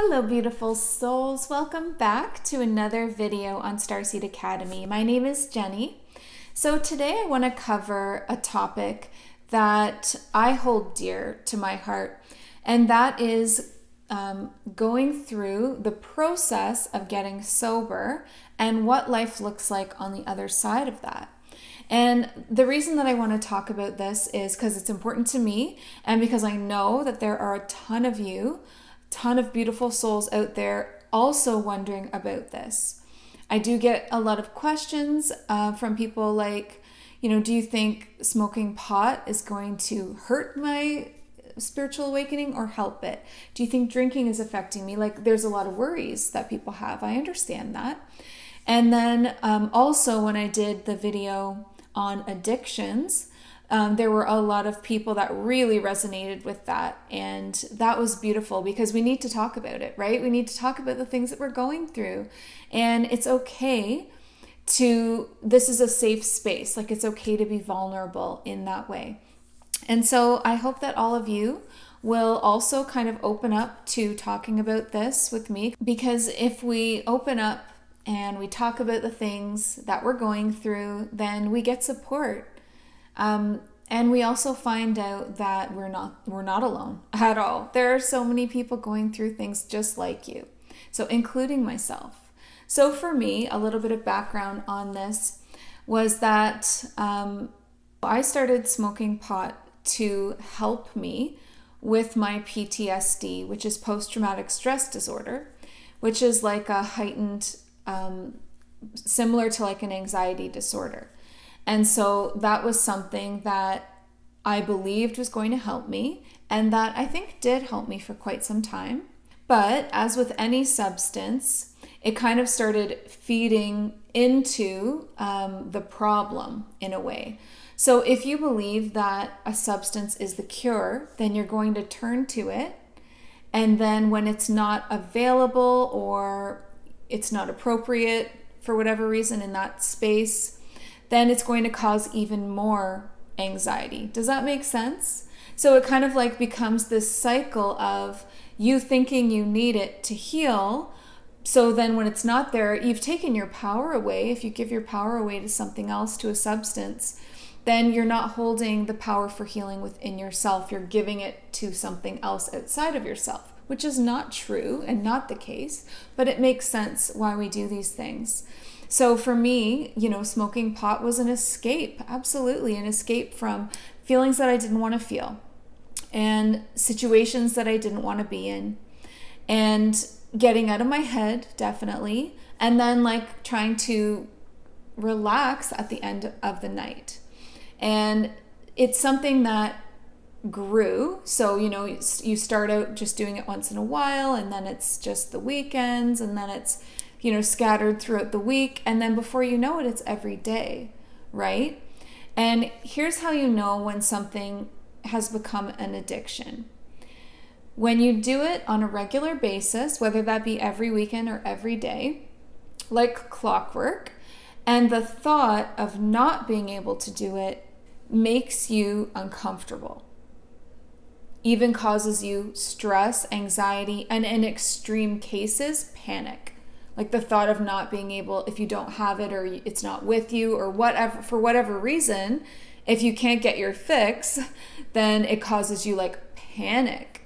Hello, beautiful souls. Welcome back to another video on Starseed Academy. My name is Jenny. So today I want to cover a topic that I hold dear to my heart, and that is going through the process of getting sober and what life looks like on the other side of that. And the reason that I want to talk about this is because it's important to me, and because I know that there are a ton of beautiful souls out there also wondering about this. I do get a lot of questions from people like, do you think smoking pot is going to hurt my spiritual awakening or help it? Do you think drinking is affecting me? Like, there's a lot of worries that people have. I understand that. And then also when I did the video on addictions, there were a lot of people that really resonated with that. And that was beautiful because we need to talk about it, right? We need to talk about the things that we're going through. And it's okay this is a safe space. Like, it's okay to be vulnerable in that way. And so I hope that all of you will also kind of open up to talking about this with me, because if we open up and we talk about the things that we're going through, then we get support. And we also find out that we're not alone at all. There are so many people going through things just like you, so including myself. So for me, a little bit of background on this was that I started smoking pot to help me with my PTSD, which is post-traumatic stress disorder, which is like a heightened, similar to like an anxiety disorder. And so that was something that I believed was going to help me, and that I think did help me for quite some time. But as with any substance, it kind of started feeding into the problem in a way. So if you believe that a substance is the cure, then you're going to turn to it. And then when it's not available or it's not appropriate for whatever reason in that space, then it's going to cause even more anxiety. Does that make sense? So it kind of like becomes this cycle of you thinking you need it to heal. So then when it's not there, you've taken your power away. If you give your power away to something else, to a substance, then you're not holding the power for healing within yourself. You're giving it to something else outside of yourself, which is not true and not the case, but it makes sense why we do these things. So for me, smoking pot was an escape, absolutely an escape from feelings that I didn't want to feel and situations that I didn't want to be in, and getting out of my head, definitely, and then like trying to relax at the end of the night. And it's something that grew. So, you start out just doing it once in a while, and then it's just the weekends, and then it's scattered throughout the week. And then before you know it, it's every day, right? And here's how you know when something has become an addiction. When you do it on a regular basis, whether that be every weekend or every day, like clockwork, and the thought of not being able to do it makes you uncomfortable, even causes you stress, anxiety, and in extreme cases, panic. Like the thought of not being able, if you don't have it or it's not with you or whatever, for whatever reason, if you can't get your fix, then it causes you like panic.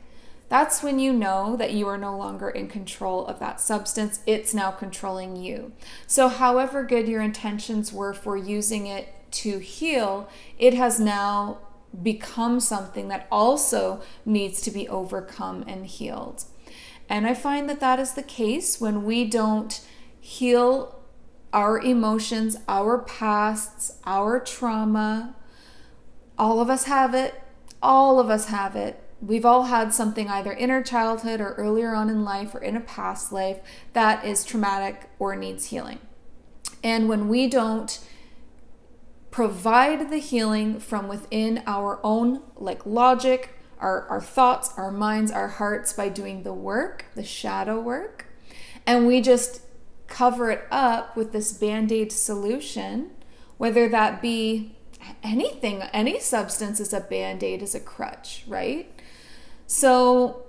That's when you know that you are no longer in control of that substance. It's now controlling you. So however good your intentions were for using it to heal, it has now become something that also needs to be overcome and healed. And I find that that is the case when we don't heal our emotions, our pasts, our trauma. All of us have it. All of us have it. We've all had something either in our childhood or earlier on in life or in a past life that is traumatic or needs healing. And when we don't provide the healing from within our own logic, our thoughts, our minds, our hearts, by doing the work, the shadow work, and we just cover it up with this Band-Aid solution, whether that be anything, any substance is a Band-Aid, is a crutch, right? So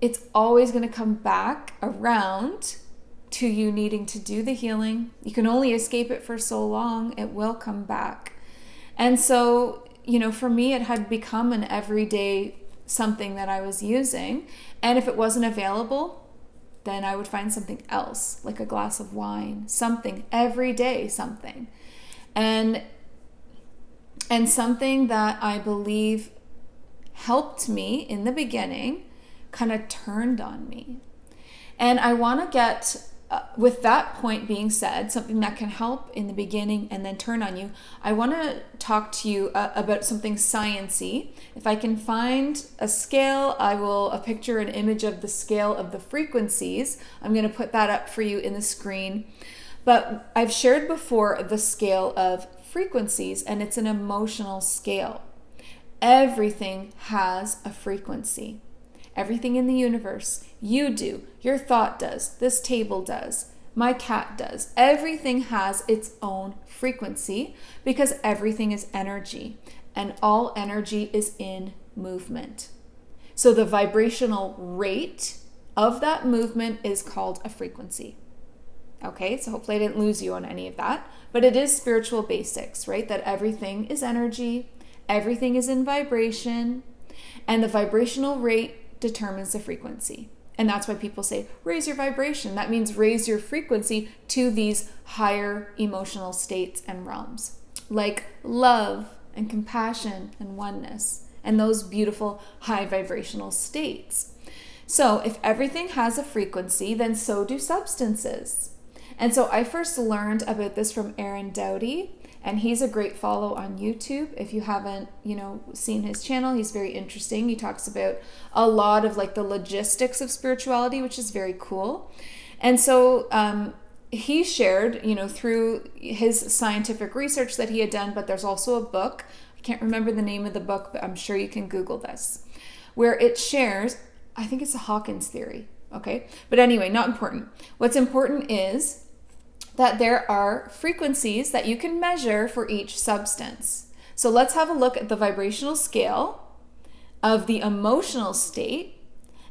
it's always going to come back around to you needing to do the healing. You can only escape it for so long. It will come back. And so, for me, it had become an everyday something that I was using. And if it wasn't available, then I would find something else, like a glass of wine, something, every day, something. And something that I believe helped me in the beginning kind of turned on me. And I want to get, with that point being said, something that can help in the beginning and then turn on you, I want to talk to you about something science-y. If I can find a scale, I will picture an image of the scale of the frequencies. I'm going to put that up for you in the screen. But I've shared before the scale of frequencies, and it's an emotional scale. Everything has a frequency. Everything in the universe, you do, your thought does, this table does, my cat does. Everything has its own frequency because everything is energy, and all energy is in movement. So the vibrational rate of that movement is called a frequency. Okay, so hopefully I didn't lose you on any of that, but it is spiritual basics, right? That everything is energy, everything is in vibration, and the vibrational rate determines the frequency. And that's why people say, raise your vibration. That means raise your frequency to these higher emotional states and realms, like love and compassion and oneness, and those beautiful high vibrational states. So if everything has a frequency, then so do substances. And so I first learned about this from Aaron Doughty, and he's a great follow on YouTube. If you haven't, seen his channel, he's very interesting. He talks about a lot of like the logistics of spirituality, which is very cool. And so he shared, through his scientific research that he had done, but there's also a book. I can't remember the name of the book, but I'm sure you can Google this, where it shares, I think it's the Hawkins theory. Okay. But anyway, not important. What's important is that there are frequencies that you can measure for each substance. So let's have a look at the vibrational scale of the emotional state,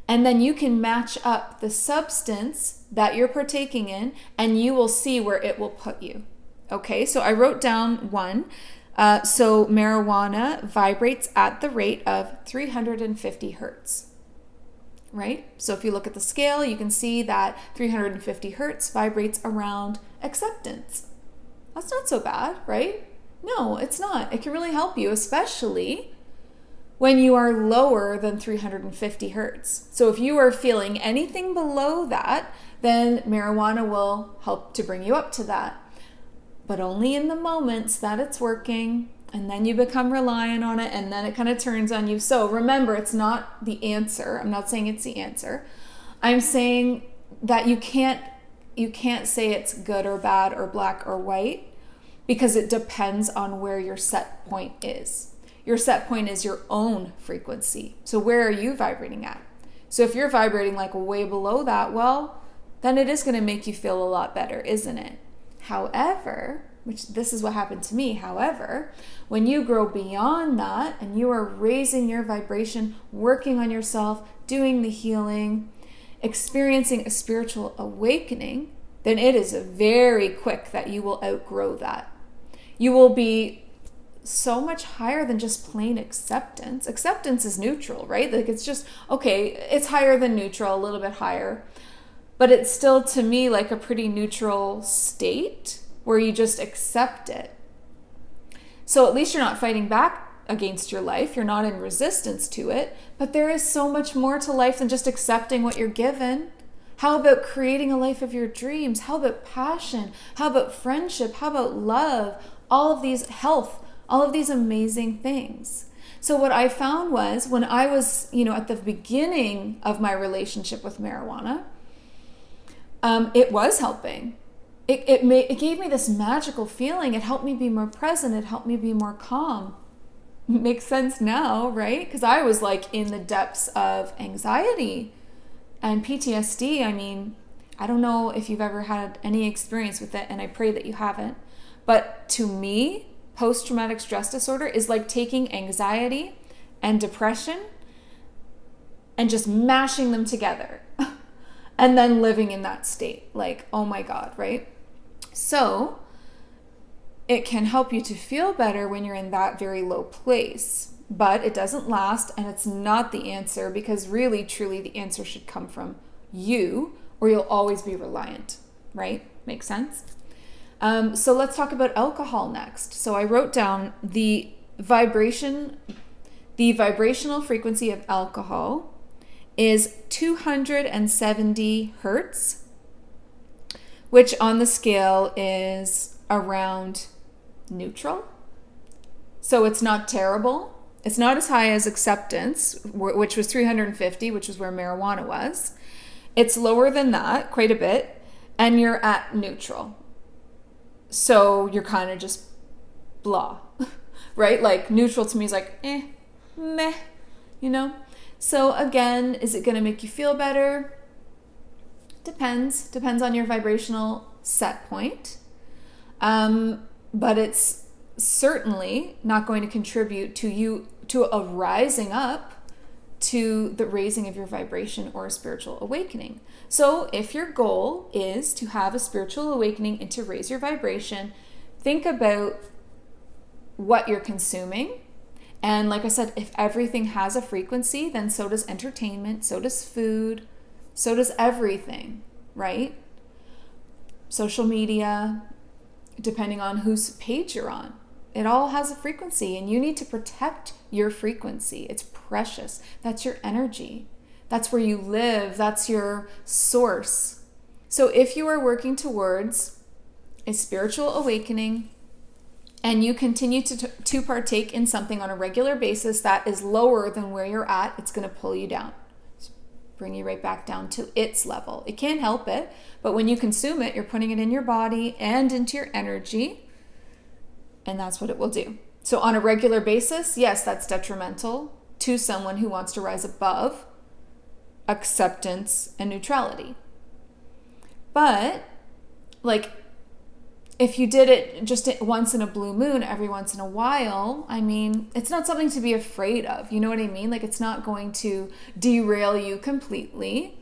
and then you can match up the substance that you're partaking in, and you will see where it will put you. Okay, so I wrote down one. So marijuana vibrates at the rate of 350 hertz. Right? So if you look at the scale, you can see that 350 hertz vibrates around acceptance. That's not so bad, right? No, it's not. It can really help you, especially when you are lower than 350 hertz. So if you are feeling anything below that, then marijuana will help to bring you up to that. But only in the moments that it's working. And then you become reliant on it, and then it kind of turns on you. So remember, it's not the answer. I'm not saying it's the answer. I'm saying that you can't say it's good or bad or black or white, because it depends on where your set point is. Your set point is your own frequency. So where are you vibrating at? So if you're vibrating like way below that, well, then it is going to make you feel a lot better, isn't it? However, which this is what happened to me. However, when you grow beyond that and you are raising your vibration, working on yourself, doing the healing, experiencing a spiritual awakening, then it is very quick that you will outgrow that. You will be so much higher than just plain acceptance. Acceptance is neutral, right? Like it's just, okay, it's higher than neutral, a little bit higher, but it's still to me like a pretty neutral state where you just accept it. So at least you're not fighting back against your life. You're not in resistance to it. But there is so much more to life than just accepting what you're given. How about creating a life of your dreams? How about passion? How about friendship? How about love? All of these, health, all of these amazing things. So what I found was when I was, at the beginning of my relationship with marijuana, it was helping. It gave me this magical feeling. It helped me be more present. It helped me be more calm. Makes sense now, right? Because I was like in the depths of anxiety and PTSD. I mean, I don't know if you've ever had any experience with it, and I pray that you haven't. But to me, post-traumatic stress disorder is like taking anxiety and depression and just mashing them together and then living in that state. Like, oh my God, right? So it can help you to feel better when you're in that very low place, but it doesn't last, and it's not the answer, because really, truly, the answer should come from you, or you'll always be reliant, right? Makes sense? So let's talk about alcohol next. So I wrote down the vibrational frequency of alcohol is 270 hertz, which on the scale is around neutral. So it's not terrible. It's not as high as acceptance, which was 350, which is where marijuana was. It's lower than that, quite a bit, and you're at neutral. So you're kind of just blah, right? Like neutral to me is like, meh, you know? So again, is it going to make you feel better? Depends on your vibrational set point. But it's certainly not going to contribute to a rising up to the raising of your vibration or a spiritual awakening. So if your goal is to have a spiritual awakening and to raise your vibration, think about what you're consuming. And like I said, if everything has a frequency, then so does entertainment, so does food, so does everything, right? Social media, depending on whose page you're on. It all has a frequency, and you need to protect your frequency. It's precious. That's your energy. That's where you live. That's your source. So if you are working towards a spiritual awakening and you continue to partake in something on a regular basis that is lower than where you're at, it's going to pull you down. Bring you right back down to its level. It can't help it, but when you consume it, you're putting it in your body and into your energy, and that's what it will do. So on a regular basis, yes, that's detrimental to someone who wants to rise above acceptance and neutrality. But like, if you did it just once in a blue moon, every once in a while, I mean, it's not something to be afraid of. You know what I mean? Like, it's not going to derail you completely.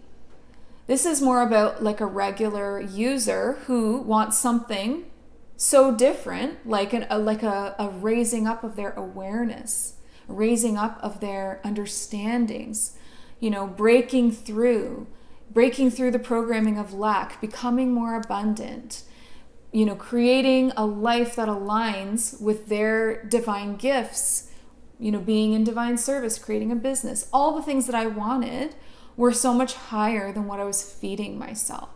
This is more about like a regular user who wants something so different, like a raising up of their awareness, a raising up of their understandings, you know, breaking through the programming of lack, becoming more abundant, you know, creating a life that aligns with their divine gifts, you know, being in divine service, creating a business. All the things that I wanted were so much higher than what I was feeding myself.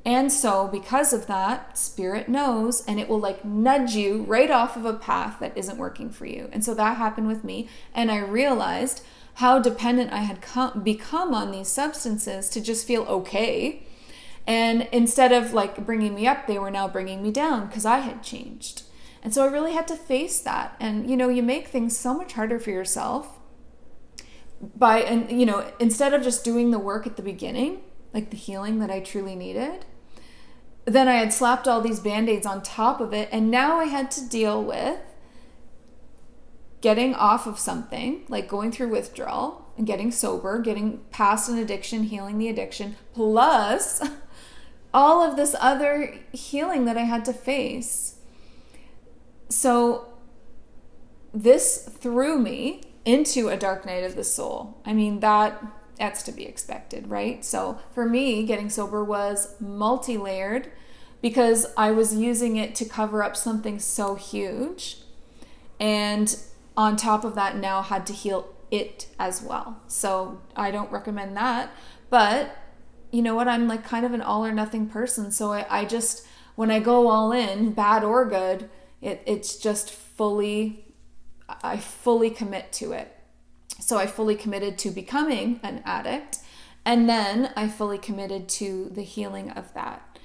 And so because of that, Spirit knows, and it will like nudge you right off of a path that isn't working for you. And so that happened with me. And I realized how dependent I had become on these substances to just feel okay. And instead of like bringing me up, they were now bringing me down because I had changed. And so I really had to face that. And, you know, you make things so much harder for yourself instead of just doing the work at the beginning, like the healing that I truly needed, then I had slapped all these Band-Aids on top of it. And now I had to deal with getting off of something, like going through withdrawal and getting sober, getting past an addiction, healing the addiction, plus all of this other healing that I had to face. So this threw me into a dark night of the soul. I mean, that's to be expected, right? So for me, getting sober was multi-layered because I was using it to cover up something so huge. And on top of that, now had to heal it as well. So I don't recommend that. But you know what? I'm like kind of an all or nothing person. So I just, when I go all in, bad or good, it's just I fully commit to it. So I fully committed to becoming an addict, and then I fully committed to the healing of that.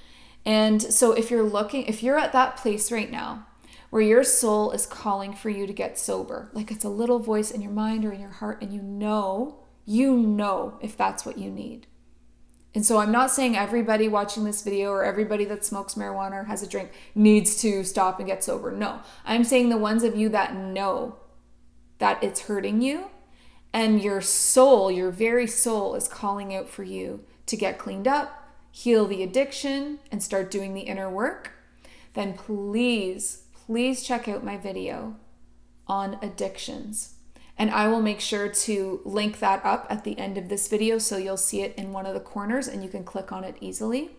And so if you're at that place right now where your soul is calling for you to get sober, like it's a little voice in your mind or in your heart, and you know if that's what you need. And so I'm not saying everybody watching this video or everybody that smokes marijuana or has a drink needs to stop and get sober. No, I'm saying the ones of you that know that it's hurting you And your soul, your very soul, is calling out for you to get cleaned up, heal the addiction, and start doing the inner work, then please check out my video on addictions. And I will make sure to link that up at the end of this video so you'll see it in one of the corners and you can click on it easily.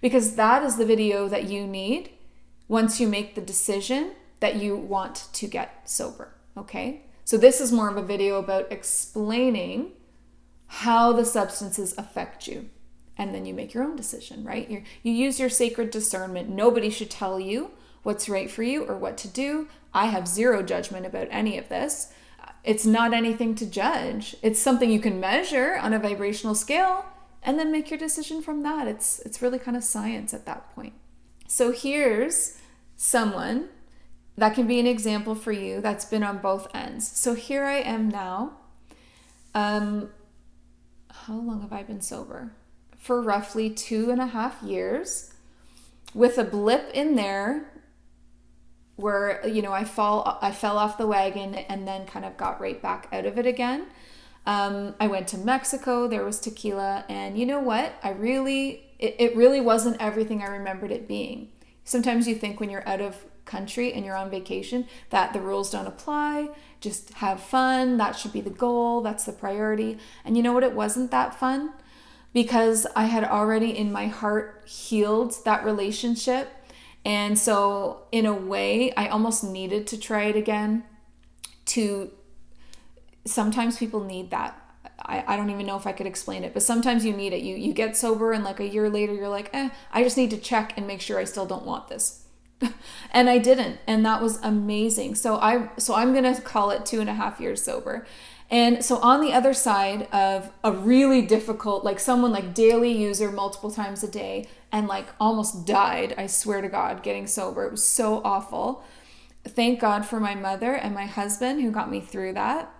Because that is the video that you need once you make the decision that you want to get sober, okay? So this is more of a video about explaining how the substances affect you. And then you make your own decision, right? You use your sacred discernment. Nobody should tell you what's right for you or what to do. I have zero judgment about any of this. It's not anything to judge. It's something you can measure on a vibrational scale and then make your decision from that. It's really kind of science at that point. So here's someone that can be an example for you that's been on both ends. So here I am now. How long have I been sober? For roughly 2.5 years, with a blip in there where, I fell off the wagon and then kind of got right back out of it again. I went to Mexico, there was tequila, and you know what? It really wasn't everything I remembered it being. Sometimes you think when you're out of country and you're on vacation that the rules don't apply, just have fun, that should be the goal, that's the priority. And you know what? It wasn't that fun because I had already in my heart healed that relationship. And so in a way, I almost needed to try it again. Sometimes people need that. I don't even know if I could explain it, but sometimes you need it. You get sober and like a year later, you're like, I just need to check and make sure I still don't want this. And I didn't. And that was amazing. So I'm going to call it 2.5 years sober. And so on the other side of a really difficult, like someone like daily user multiple times a day and like almost died, I swear to God, getting sober. It was so awful. Thank God for my mother and my husband who got me through that.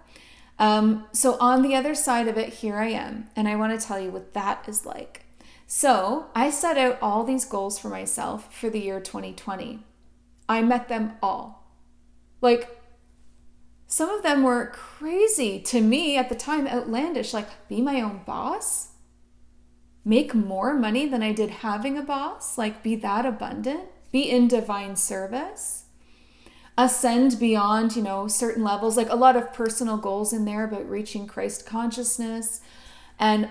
So on the other side of it, here I am. And I want to tell you what that is like. So I set out all these goals for myself for the year 2020. I met them all. Like, some of them were crazy to me at the time, outlandish, like be my own boss, make more money than I did having a boss, like be that abundant, be in divine service, ascend beyond, certain levels, like a lot of personal goals in there about reaching Christ consciousness and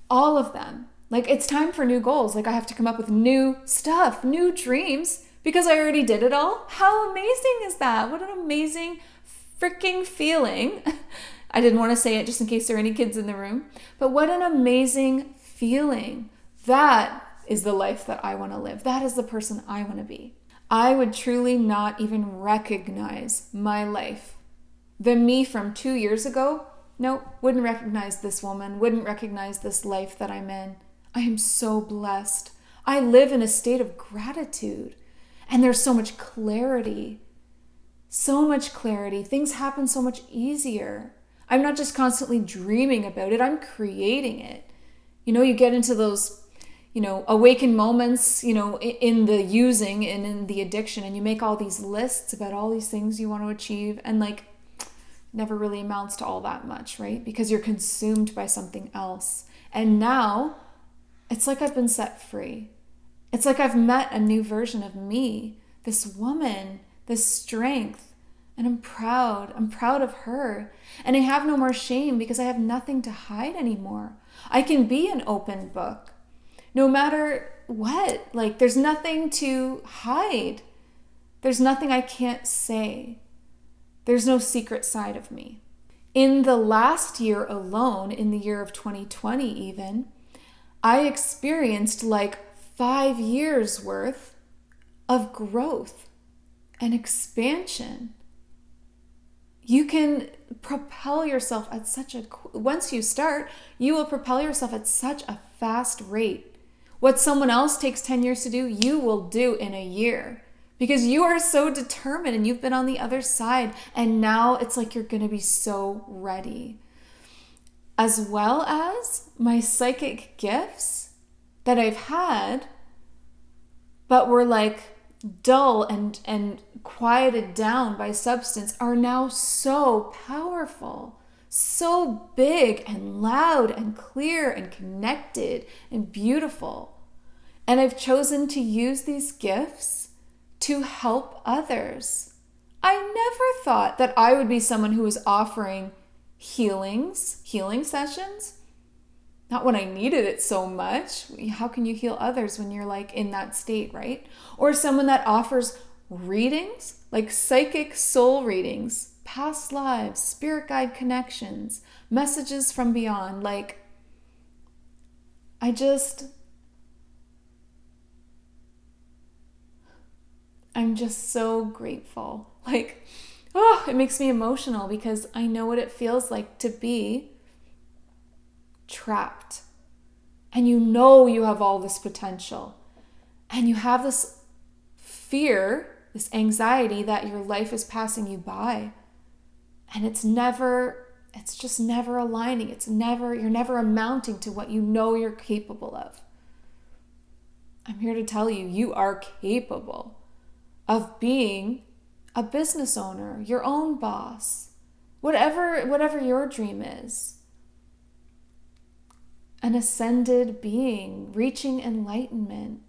all of them. Like it's time for new goals. Like I have to come up with new stuff, new dreams because I already did it all. How amazing is that? What an amazing freaking feeling. I didn't want to say it just in case there are any kids in the room, but what an amazing feeling. That is the life that I want to live. That is the person I want to be. I would truly not even recognize my life. The me from 2 years ago, nope, wouldn't recognize this woman, wouldn't recognize this life that I'm in. I am so blessed. I live in a state of gratitude, and there's so much clarity. So much clarity. Things happen so much easier. I'm not just constantly dreaming about it. I'm creating it. You get into those, awakened moments, in the using and in the addiction, and you make all these lists about all these things you want to achieve, and like never really amounts to all that much, right? Because you're consumed by something else. And now it's like I've been set free. It's like I've met a new version of me, this woman, this strength, and I'm proud of her. And I have no more shame because I have nothing to hide anymore. I can be an open book, no matter what. Like there's nothing to hide. There's nothing I can't say. There's no secret side of me. In the last year alone, in the year of 2020 even, I experienced like 5 years worth of growth and expansion. You can propel yourself at once you start, you will propel yourself at such a fast rate. What someone else takes 10 years to do, you will do in a year because you are so determined and you've been on the other side. And now it's like you're going to be so ready. As well as my psychic gifts that I've had, but were like dull and quieted down by substance, are now so powerful, so big and loud and clear and connected and beautiful. And I've chosen to use these gifts to help others. I never thought that I would be someone who was offering healing sessions. Not when I needed it so much. How can you heal others when you're like in that state, right? Or someone that offers readings, like psychic soul readings, past lives, spirit guide connections, messages from beyond. Like, I'm just so grateful. Like, oh, it makes me emotional because I know what it feels like to be trapped. And you know you have all this potential. And you have this fear, this anxiety that your life is passing you by. And it's just never aligning. You're never amounting to what you know you're capable of. I'm here to tell you, you are capable of being a business owner, your own boss, whatever your dream is. An ascended being, reaching enlightenment,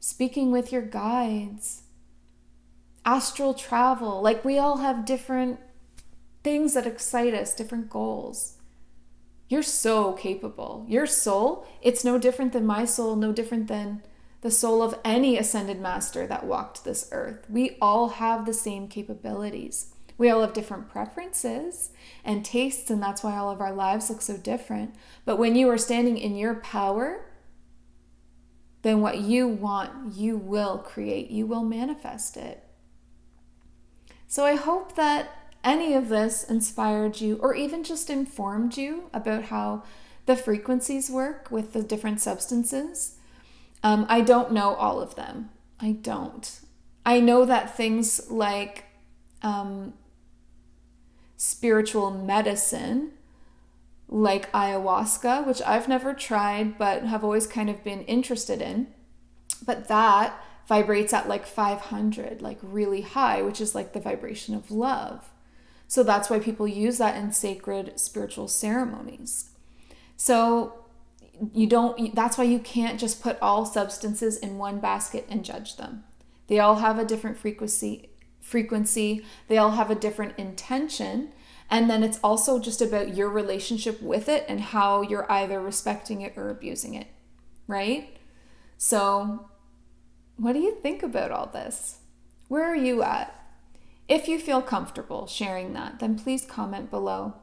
speaking with your guides, astral travel. Like, we all have different things that excite us, different goals. You're so capable. Your soul, it's no different than my soul, no different than the soul of any ascended master that walked this earth. We all have the same capabilities. We all have different preferences and tastes, and that's why all of our lives look so different. But when you are standing in your power, then what you want, you will create, you will manifest it. So I hope that any of this inspired you, or even just informed you about how the frequencies work with the different substances. I don't know all of them. I don't. I know that things like spiritual medicine, like ayahuasca, which I've never tried but have always kind of been interested in, but that vibrates at like 500, like really high, which is like the vibration of love. So that's why people use that in sacred spiritual ceremonies. So that's why you can't just put all substances in one basket and judge them. They all have a different frequency, they all have a different intention. And then it's also just about your relationship with it and how you're either respecting it or abusing it, right? So what do you think about all this? Where are you at? If you feel comfortable sharing that, then please comment below.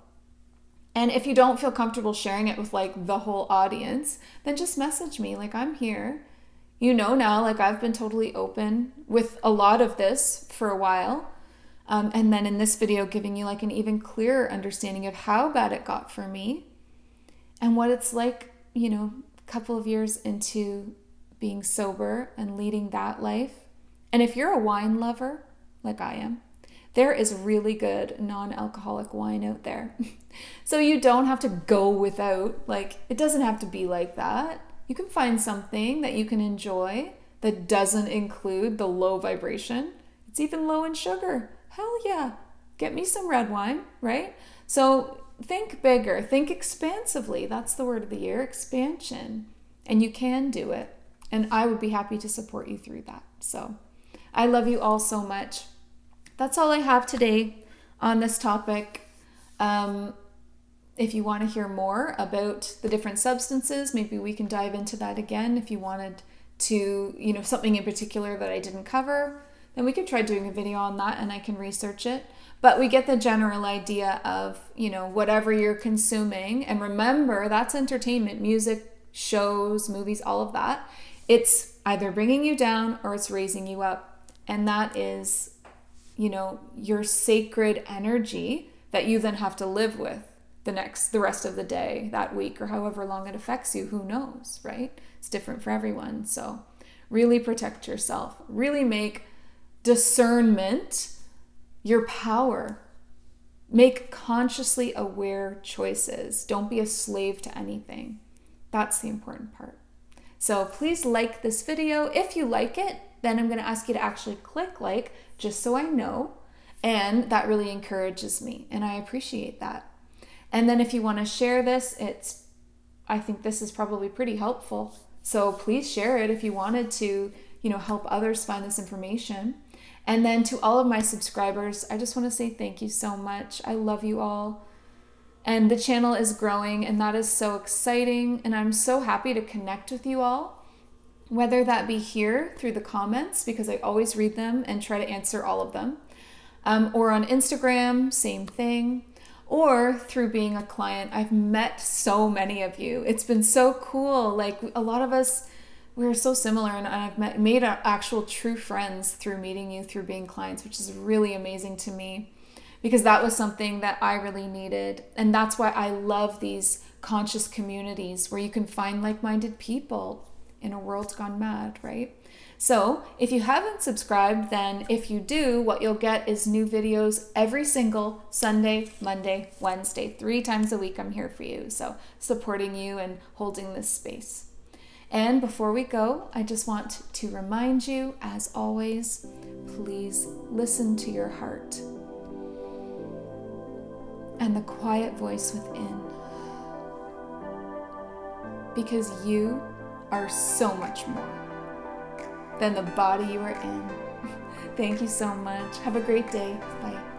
And if you don't feel comfortable sharing it with like the whole audience, then just message me. Like, I'm here. You know now, like, I've been totally open with a lot of this for a while. And then in this video, giving you like an even clearer understanding of how bad it got for me and what it's like, you know, a couple of years into being sober and leading that life. And if you're a wine lover, like I am, there is really good non-alcoholic wine out there. So you don't have to go without, like, it doesn't have to be like that. You can find something that you can enjoy that doesn't include the low vibration. It's even low in sugar. Hell yeah. Get me some red wine, right? So think bigger, think expansively. That's the word of the year, expansion. And you can do it. And I would be happy to support you through that. So I love you all so much. That's all I have today on this topic. If you want to hear more about the different substances, maybe we can dive into that again. If you wanted to, you know, something in particular that I didn't cover, then we could try doing a video on that and I can research it. But we get the general idea of, you know, whatever you're consuming. And remember, that's entertainment, music, shows, movies, all of that. It's either bringing you down or it's raising you up. And that is, you know, your sacred energy that you then have to live with the rest of the day, that week, or however long it affects you. Who knows, right? It's different for everyone. So really protect yourself. Really make discernment your power. Make consciously aware choices. Don't be a slave to anything. That's the important part. So please like this video. If you like it, then I'm going to ask you to actually click like, just so I know. And that really encourages me, and I appreciate that. And then if you want to share this, I think this is probably pretty helpful. So please share it if you wanted to, help others find this information. And then to all of my subscribers, I just want to say thank you so much. I love you all. And the channel is growing, and that is so exciting. And I'm so happy to connect with you all, whether that be here through the comments, because I always read them and try to answer all of them, or on Instagram, same thing, or through being a client. I've met so many of you. It's been so cool. Like, a lot of us, we're so similar, and I've made actual true friends through meeting you, through being clients, which is really amazing to me, because that was something that I really needed. And that's why I love these conscious communities where you can find like-minded people in a world gone mad, right? So if you haven't subscribed, then if you do, what you'll get is new videos every single Sunday, Monday, Wednesday, 3 times a week. I'm here for you. So supporting you and holding this space. And before we go, I just want to remind you, as always, please listen to your heart and the quiet voice within, because you are so much more than the body you are in. Thank you so much. Have a great day. Bye.